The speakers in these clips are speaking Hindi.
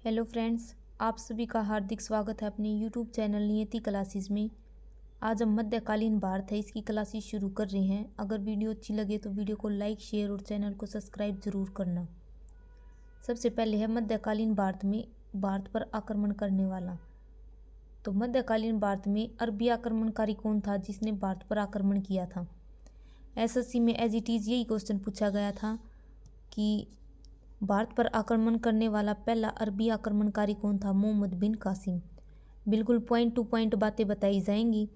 हेलो फ्रेंड्स, आप सभी का हार्दिक स्वागत है अपने यूट्यूब चैनल नियति क्लासेस में। आज हम मध्यकालीन भारत है इसकी क्लासेस शुरू कर रहे हैं। अगर वीडियो अच्छी लगे तो वीडियो को लाइक, शेयर और चैनल को सब्सक्राइब जरूर करना। सबसे पहले है मध्यकालीन भारत में भारत पर आक्रमण करने वाला। तो मध्यकालीन भारत में अरबी आक्रमणकारी कौन था जिसने भारत पर आक्रमण किया था। एसएससी में एज इट इज़ यही क्वेश्चन पूछा गया था कि भारत पर आक्रमण करने वाला पहला अरबी आक्रमणकारी कौन था। मोहम्मद बिन कासिम। बिल्कुल पॉइंट टू पॉइंट बातें बताई जाएंगी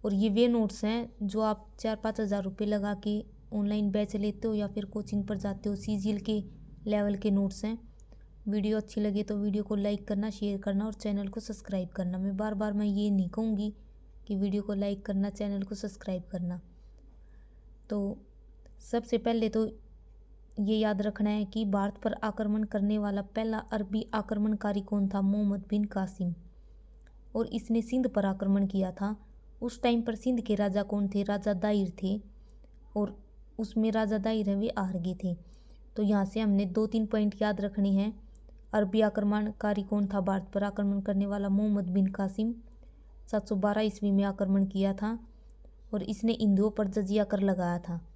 और ये वे नोट्स हैं जो आप 4-5 हज़ार रुपये लगा के ऑनलाइन बैच लेते हो या फिर कोचिंग पर जाते हो। सीजीएल के लेवल के नोट्स हैं। वीडियो अच्छी लगे तो वीडियो को लाइक करना, शेयर करना और चैनल को सब्सक्राइब करना। मैं ये नहीं कहूँगी कि वीडियो को लाइक करना, चैनल को सब्सक्राइब करना। तो सबसे पहले तो ये याद रखना है कि भारत पर आक्रमण करने वाला पहला अरबी आक्रमणकारी कौन था। मोहम्मद बिन कासिम। और इसने सिंध पर आक्रमण किया था। उस टाइम पर सिंध के राजा कौन थे। राजा दाहिर थे और उसमें राजा दाहिर है वे आर्गे थे। तो यहाँ से हमने 2-3 पॉइंट याद रखने हैं। अरबी आक्रमणकारी कौन था भारत पर आक्रमण करने वाला। मोहम्मद बिन कासिम 712 ईस्वी में आक्रमण किया था और इसने हिंदुओं पर जजिया कर लगाया था।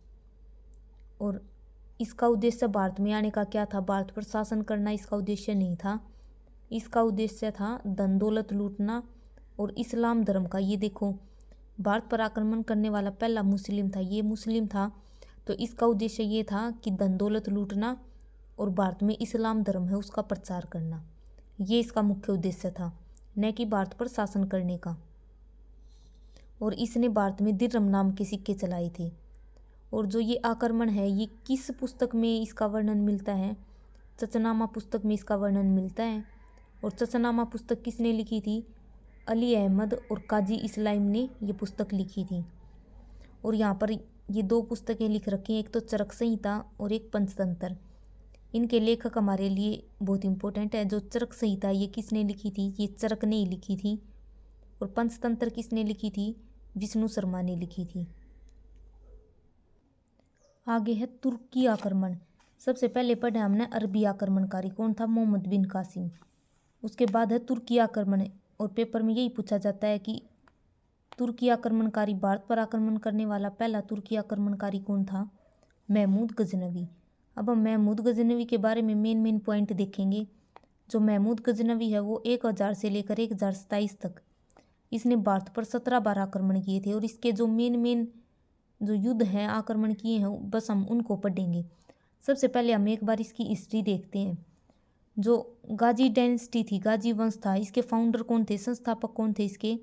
और इसका उद्देश्य भारत में आने का क्या था। भारत पर शासन करना इसका उद्देश्य नहीं था। इसका उद्देश्य था धन दौलत लूटना और इस्लाम धर्म का। ये देखो, भारत पर आक्रमण करने वाला पहला मुस्लिम था, ये मुस्लिम था। तो इसका उद्देश्य ये था कि धन दौलत लूटना और भारत में इस्लाम धर्म है उसका प्रचार करना। ये इसका मुख्य उद्देश्य था, न कि भारत पर शासन करने का। और इसने भारत में दिर्हम नाम के सिक्के चलाए थे। और जो ये आक्रमण है ये किस पुस्तक में इसका वर्णन मिलता है। चचनामा पुस्तक में इसका वर्णन मिलता है। और चचनामा पुस्तक किसने लिखी थी। अली अहमद और काजी इस्लाम ने ये पुस्तक लिखी थी। और यहाँ पर ये 2 पुस्तकें लिख रखी हैं, एक तो चरक संहिता और एक पंचतंत्र। इनके लेखक हमारे लिए बहुत इंपॉर्टेंट है। जो चरक संहिता ये किसने लिखी थी, ये चरक ने ही लिखी थी। और पंचतंत्र किसने लिखी थी, विष्णु शर्मा ने लिखी थी। आगे है तुर्की आक्रमण। सबसे पहले पढ़ा हमने अरबी आक्रमणकारी कौन था, मोहम्मद बिन कासिम। उसके बाद है तुर्की आक्रमण। और पेपर में यही पूछा जाता है कि तुर्की आक्रमणकारी भारत पर आक्रमण करने वाला पहला तुर्की आक्रमणकारी कौन था। महमूद गजनवी। अब हम महमूद गजनवी के बारे में मेन पॉइंट देखेंगे। जो महमूद गजनवी है वो 1000 से लेकर 1027 तक इसने भारत पर 17 बार आक्रमण किए थे। और इसके जो मेन जो युद्ध हैं, आक्रमण किए हैं, बस हम उनको पढ़ेंगे। सबसे पहले हम एक बार इसकी हिस्ट्री देखते हैं। जो गाजी डायनेस्टी थी, गाजी वंश था, इसके फाउंडर कौन थे, संस्थापक कौन थे इसके,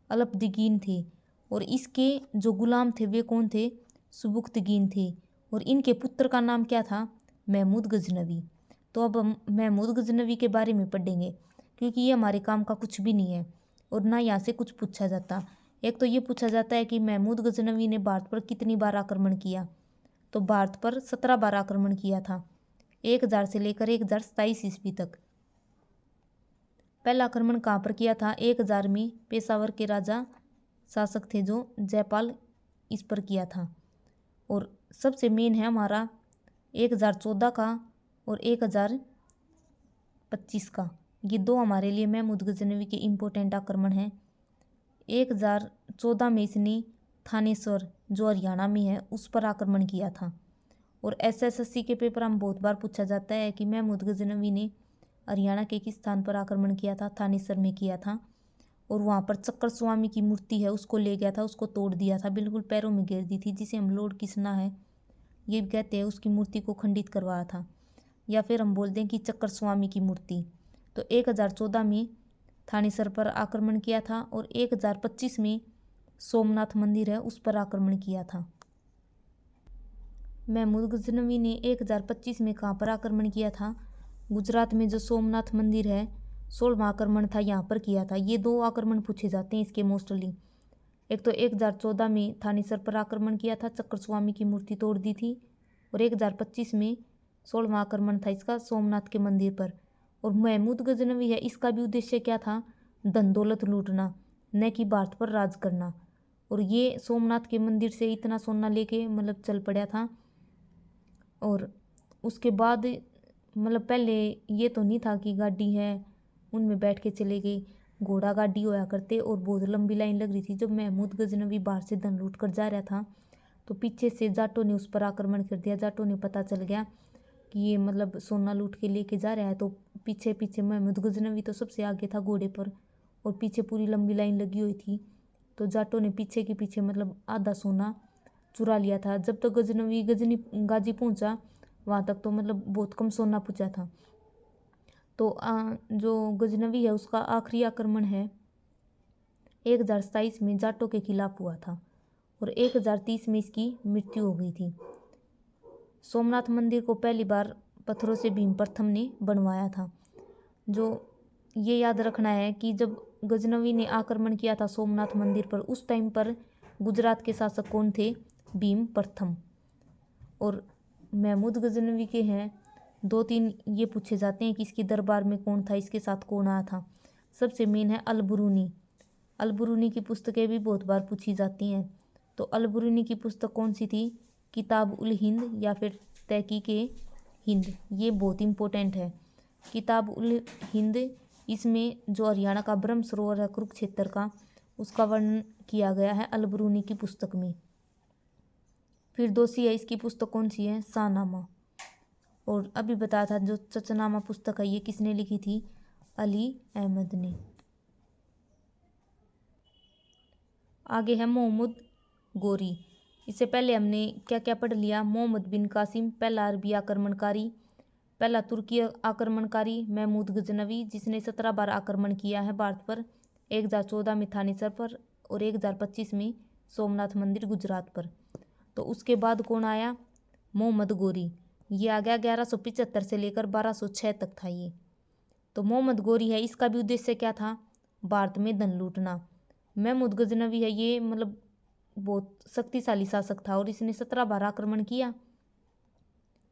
अलपदगीन थे। और इसके जो गुलाम थे वे कौन थे, सुबुक्तगीन थे। और इनके पुत्र का नाम क्या था, महमूद गजनवी। तो अब हम महमूद गजनवी के बारे में पढ़ेंगे क्योंकि ये हमारे काम का कुछ भी नहीं है और ना यहाँ से कुछ पूछा जाता। एक तो ये पूछा जाता है कि महमूद गजनवी ने भारत पर कितनी बार आक्रमण किया। तो भारत पर 17 बार आक्रमण किया था, 1000 से लेकर 1027 ईस्वी तक। पहला आक्रमण कहाँ पर किया था, 1000 में पेशावर के राजा शासक थे जो जयपाल, इस पर किया था। और सबसे मेन है हमारा 1014 का और 1025 का। ये 2 हमारे लिए महमूद गजनवी के इम्पोर्टेंट आक्रमण हैं। 1014 में इसने थानेश्वर जो हरियाणा में है उस पर आक्रमण किया था। और एसएससी के पेपर में बहुत बार पूछा जाता है कि महमूद गजनवी ने हरियाणा के किस स्थान पर आक्रमण किया था, थानेश्वर में किया था। और वहाँ पर चक्कर स्वामी की मूर्ति है उसको ले गया था, उसको तोड़ दिया था, बिल्कुल पैरों में गिर दी थी, जिसे हम लॉर्ड कृष्णा है ये भी कहते हैं, उसकी मूर्ति को खंडित करवाया था। या फिर हम बोलते हैं कि चक्कर स्वामी की मूर्ति। तो 1014 में थानेसर पर आक्रमण किया था और 1025 में सोमनाथ मंदिर है उस पर आक्रमण किया था। महमूद गजनवी ने 1025 में कहाँ पर आक्रमण किया था, गुजरात में जो सोमनाथ मंदिर है, 16वां आक्रमण था यहाँ पर किया था। ये 2 आक्रमण पूछे जाते हैं इसके मोस्टली। एक तो 1014 में थानेसर पर आक्रमण किया था, चक्कर स्वामी की मूर्ति तोड़ दी थी। और 1025 में 16वां आक्रमण था इसका सोमनाथ के मंदिर पर। और महमूद गजनवी है, इसका भी उद्देश्य क्या था, धन दौलत लूटना, न कि भारत पर राज करना। और ये सोमनाथ के मंदिर से इतना सोना लेके मतलब चल पड़ा था। और उसके बाद मतलब पहले ये तो नहीं था कि गाड़ी है उनमें बैठ के चले गए। घोड़ा गाड़ी होया करते और बहुत लंबी लाइन लग रही थी। जब महमूद गजनवी बाहर से धन लूट कर जा रहा था तो पीछे से जाटों ने उस पर आक्रमण कर दिया। जाटों ने पता चल गया कि ये मतलब सोना लूट के लेके जा रहा है, तो पीछे पीछे महमूद गजनवी तो सबसे आगे था घोड़े पर और पीछे पूरी लंबी लाइन लगी हुई थी। तो जाटों ने पीछे के पीछे मतलब आधा सोना चुरा लिया था। जब तक गजनवी गजनी गाजी पहुंचा वहाँ तक तो मतलब बहुत कम सोना पूछा था। तो जो गजनवी है उसका आखिरी आक्रमण है 1027 में जाटों के खिलाफ हुआ था और 1030 में इसकी मृत्यु हो गई थी। सोमनाथ मंदिर को पहली बार पत्थरों से भीम प्रथम ने बनवाया था। जो ये याद रखना है कि जब गजनवी ने आक्रमण किया था सोमनाथ मंदिर पर, उस टाइम पर गुजरात के शासक कौन थे? भीम प्रथम। और महमूद गजनवी के हैं 2-3 ये पूछे जाते हैं कि इसके दरबार में कौन था, इसके साथ कौन आया था। सबसे मेन है अलबरूनी। अलबरूनी की पुस्तकें भी बहुत बार पूछी जाती हैं। तो अलबरूनी की पुस्तक कौन सी थी? किताब उल हिंद या फिर तहकीके हिंद। ये बहुत इंपॉर्टेंट है। किताब उल हिंद, इसमें जो हरियाणा का ब्रह्म सरोवर है कुरुक्षेत्र का, उसका वर्णन किया गया है अलबरूनी की पुस्तक में। फिर दोषी है, इसकी पुस्तक कौन सी है? शाहनामा। और अभी बताया था जो चचनामा पुस्तक है ये किसने लिखी थी? अली अहमद ने। आगे है मोहम्मद गोरी। इससे पहले हमने क्या क्या पढ़ लिया? मोहम्मद बिन कासिम पहला अरबी आक्रमणकारी, पहला तुर्की आक्रमणकारी महमूद गजनवी जिसने 17 बार आक्रमण किया है भारत पर, 1014 में थानेसर पर और 1025 में सोमनाथ मंदिर गुजरात पर। तो उसके बाद कौन आया? मोहम्मद गोरी। ये आ गया 1175 से लेकर 1206 तक था ये। तो मोहम्मद गोरी है, इसका भी उद्देश्य क्या था? भारत में धन लूटना। महमूद गजनवी है, ये मतलब बहुत शक्तिशाली शासक था और इसने 17 बार आक्रमण किया।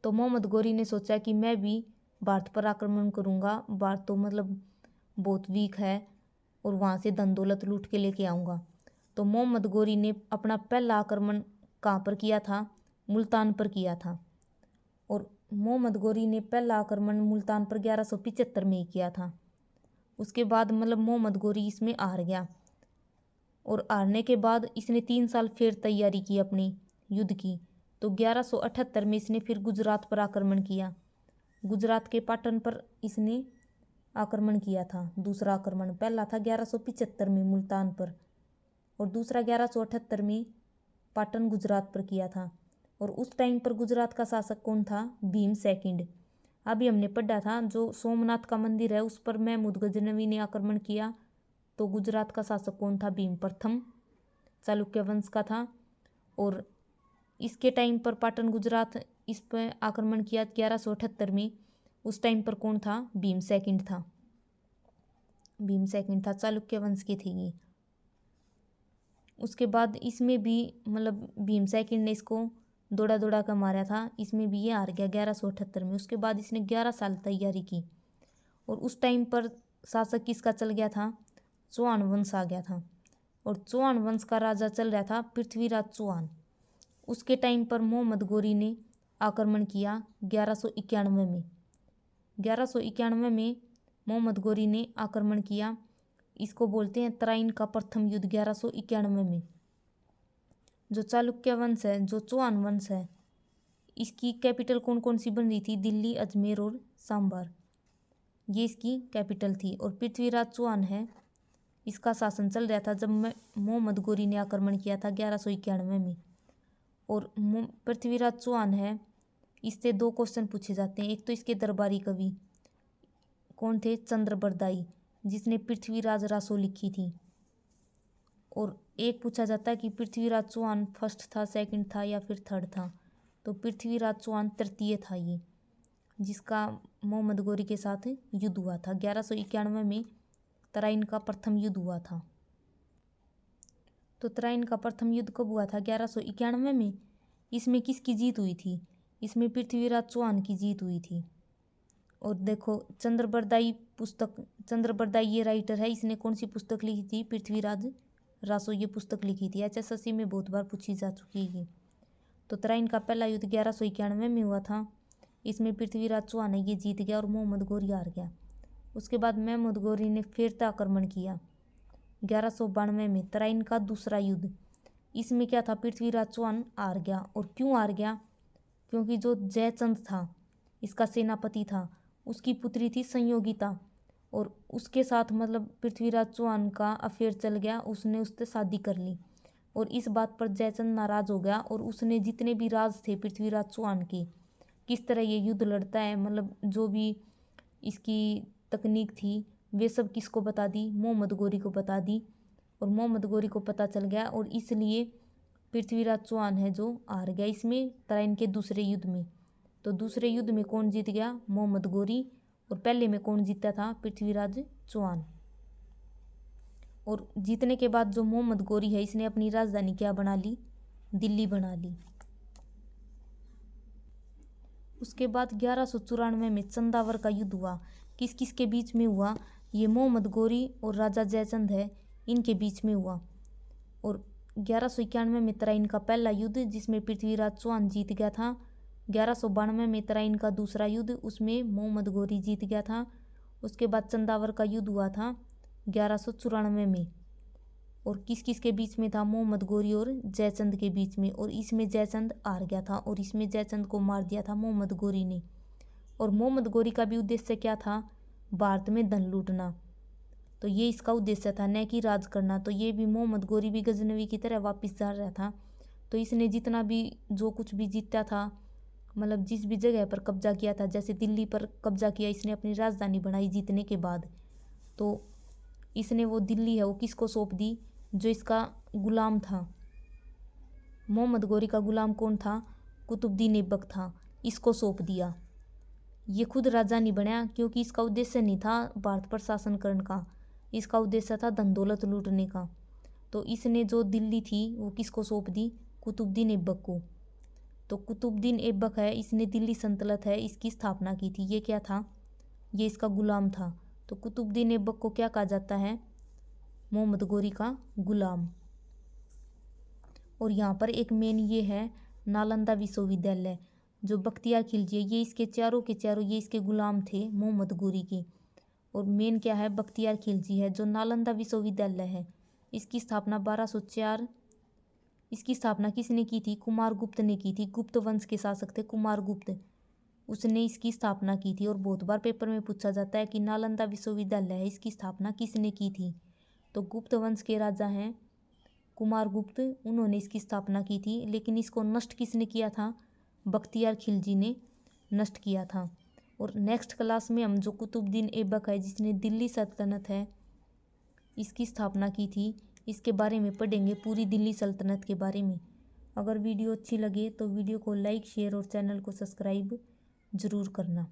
तो मोहम्मद गोरी ने सोचा कि मैं भी भारत पर आक्रमण करूंगा, भारत तो मतलब बहुत वीक है और वहाँ से धन दौलत लूट के लेके आऊँगा। तो मोहम्मद गोरी ने अपना पहला आक्रमण कहाँ पर किया था? मुल्तान पर किया था। और मोहम्मद गोरी ने पहला आक्रमण मुल्तान पर 1175 में ही किया था। उसके बाद मतलब मोहम्मद गोरी इसमें हार गया और हारने के बाद इसने 3 साल फिर तैयारी की अपनी युद्ध की। तो 1178 में इसने फिर गुजरात पर आक्रमण किया। गुजरात के पाटन पर इसने आक्रमण किया था। दूसरा आक्रमण, पहला था 1175 में मुल्तान पर और दूसरा 1178 में पाटन गुजरात पर किया था। और उस टाइम पर गुजरात का शासक कौन था? भीम सेकंड। अभी हमने पढ़ा था जो सोमनाथ का मंदिर है उस पर महमूद गजनवी ने आक्रमण किया। तो गुजरात का शासक कौन था? भीम प्रथम चालुक्य वंश का था। और इसके टाइम पर पाटन गुजरात इस पर आक्रमण किया 1178 में। उस टाइम पर कौन था? भीम सेकंड था। भीम सेकंड था, चालुक्य वंश के थे ये। उसके बाद इसमें भी मतलब भीम सेकंड ने इसको दौड़ा दौड़ा कर मारा था। इसमें भी ये हार गया 1178 में। उसके बाद इसने 11 साल तैयारी की और उस टाइम पर शासक किसका चल गया था? चौहान वंश आ गया था और चौहान वंश का राजा चल रहा था पृथ्वीराज चौहान। उसके टाइम पर मोहम्मद गोरी ने आक्रमण किया 1191 में। 1191 में मोहम्मद गोरी ने आक्रमण किया। इसको बोलते हैं तराइन का प्रथम युद्ध 1191 में। जो चालुक्य वंश है, जो चौहान वंश है, इसकी कैपिटल कौन कौन सी बन रही थी? दिल्ली, अजमेर और सांबर, ये इसकी कैपिटल थी। और पृथ्वीराज चौहान है, इसका शासन चल रहा था जब मोहम्मद गोरी ने आक्रमण किया था 1191 में। और पृथ्वीराज चौहान है, इससे 2 क्वेश्चन पूछे जाते हैं। एक तो इसके दरबारी कवि कौन थे? चंद्रबरदाई, जिसने पृथ्वीराज रासो लिखी थी। और एक पूछा जाता है कि पृथ्वीराज चौहान फर्स्ट था, सेकंड था या फिर थर्ड था। तो पृथ्वीराज चौहान तृतीय था ये, जिसका मोहम्मद गोरी के साथ युद्ध हुआ था 1191 में। तराइन का प्रथम युद्ध हुआ था। तो तराइन का प्रथम युद्ध कब हुआ था? 1191 में। इसमें किसकी जीत हुई थी? इसमें पृथ्वीराज चौहान की जीत हुई थी। और देखो चंद्रबरदाई पुस्तक, चंद्रबरदाई ये राइटर है, इसने कौन सी पुस्तक लिखी थी? पृथ्वीराज रासो ये पुस्तक लिखी थी। HSSC में बहुत बार पूछी जा चुकी है। तो तराइन का पहला युद्ध 1191 में हुआ था। इसमें पृथ्वीराज चौहान ये जीत गया और मोहम्मद गोरी हार गया। उसके बाद महमूद गौरी ने फिर आक्रमण किया 1192 में तराइन का दूसरा युद्ध। इसमें क्या था, पृथ्वीराज चौहान हार गया। और क्यों हार गया, क्योंकि जो जयचंद था इसका सेनापति था, उसकी पुत्री थी संयोगिता, और उसके साथ मतलब पृथ्वीराज चौहान का अफेयर चल गया, उसने उससे शादी कर ली। और इस बात पर जयचंद नाराज हो गया और उसने जितने भी राज थे पृथ्वीराज चौहान के, किस तरह ये युद्ध लड़ता है, मतलब जो भी इसकी तकनीक थी वे सब किसको बता दी, मोहम्मद गौरी को बता दी। और मोहम्मद गौरी को पता चल गया और इसलिए पृथ्वीराज चौहान है जो हार गया इसमें तराइन के दूसरे युद्ध में। तो दूसरे युद्ध में कौन जीत गया, मोहम्मद गौरी, और पहले में कौन जीता था, पृथ्वीराज चौहान। और जीतने के बाद जो मोहम्मद गौरी है इसने अपनी राजधानी क्या बना ली, दिल्ली बना ली। उसके बाद 1194 में चंदावर का युद्ध हुआ। किस किस के बीच में हुआ, ये मोहम्मद गौरी और राजा जयचंद है, इनके बीच में हुआ। और 1191 में तराइन का पहला युद्ध जिसमें पृथ्वीराज चौहान जीत गया था। 1192 में तराइन का दूसरा युद्ध, उसमें मोहम्मद गौरी जीत गया था। उसके बाद चंदावर का युद्ध हुआ था 1194 में, और किस किस के बीच में था, मोहम्मद गौरी और जयचंद के बीच में। और इसमें जयचंद हार गया था और इसमें जयचंद को मार दिया था मोहम्मद गौरी ने। और मोहम्मद गौरी का भी उद्देश्य क्या था, भारत में धन लूटना, तो ये इसका उद्देश्य था, न कि राज करना। तो ये भी मोहम्मद गौरी भी गजनवी की तरह वापस जा रहा था। तो इसने जितना भी जो कुछ भी जीता था, मतलब जिस भी जगह पर कब्जा किया था, जैसे दिल्ली पर कब्जा किया इसने, अपनी राजधानी बनाई जीतने के बाद, तो इसने वो दिल्ली है वो किसको सौंप दी, जो इसका गुलाम था। मोहम्मद गौरी का गुलाम कौन था, कुतुबुद्दीन ऐबक था, इसको सौंप दिया। ये खुद राजा नहीं बनया क्योंकि इसका उद्देश्य नहीं था भारत पर शासन करने का, इसका उद्देश्य था धन दौलत लूटने का। तो इसने जो दिल्ली थी वो किसको सौंप दी, कुतुबुद्दीन ऐबक को। तो कुतुबुद्दीन ऐबक है, इसने दिल्ली सल्तनत है इसकी स्थापना की थी। ये क्या था, ये इसका गुलाम था। तो कुतुबुद्दीन ऐबक को क्या कहा जाता है, मोहम्मद गौरी का गुलाम। और यहाँ पर एक मेन ये है नालंदा विश्वविद्यालय, जो बख्तियार खिलजी है, ये इसके चारों के चारों ये इसके गुलाम थे मोहम्मद गौरी के। और मेन क्या है, बख्तियार खिलजी है। जो नालंदा विश्वविद्यालय है इसकी स्थापना 1204, इसकी स्थापना किसने की थी, कुमारगुप्त ने की थी। गुप्त वंश के शासक थे कुमारगुप्त, उसने इसकी स्थापना की थी। और बहुत बार पेपर में पूछा जाता है कि नालंदा विश्वविद्यालय है इसकी स्थापना किसने की थी, तो गुप्त वंश के राजा हैं कुमारगुप्त, उन्होंने इसकी स्थापना की थी। लेकिन इसको नष्ट किसने किया था, बख्तियार खिलजी ने नष्ट किया था। और नेक्स्ट क्लास में हम जो कुतुबुद्दीन ऐबक है जिसने दिल्ली सल्तनत है इसकी स्थापना की थी, इसके बारे में पढ़ेंगे, पूरी दिल्ली सल्तनत के बारे में। अगर वीडियो अच्छी लगे तो वीडियो को लाइक शेयर और चैनल को सब्सक्राइब ज़रूर करना।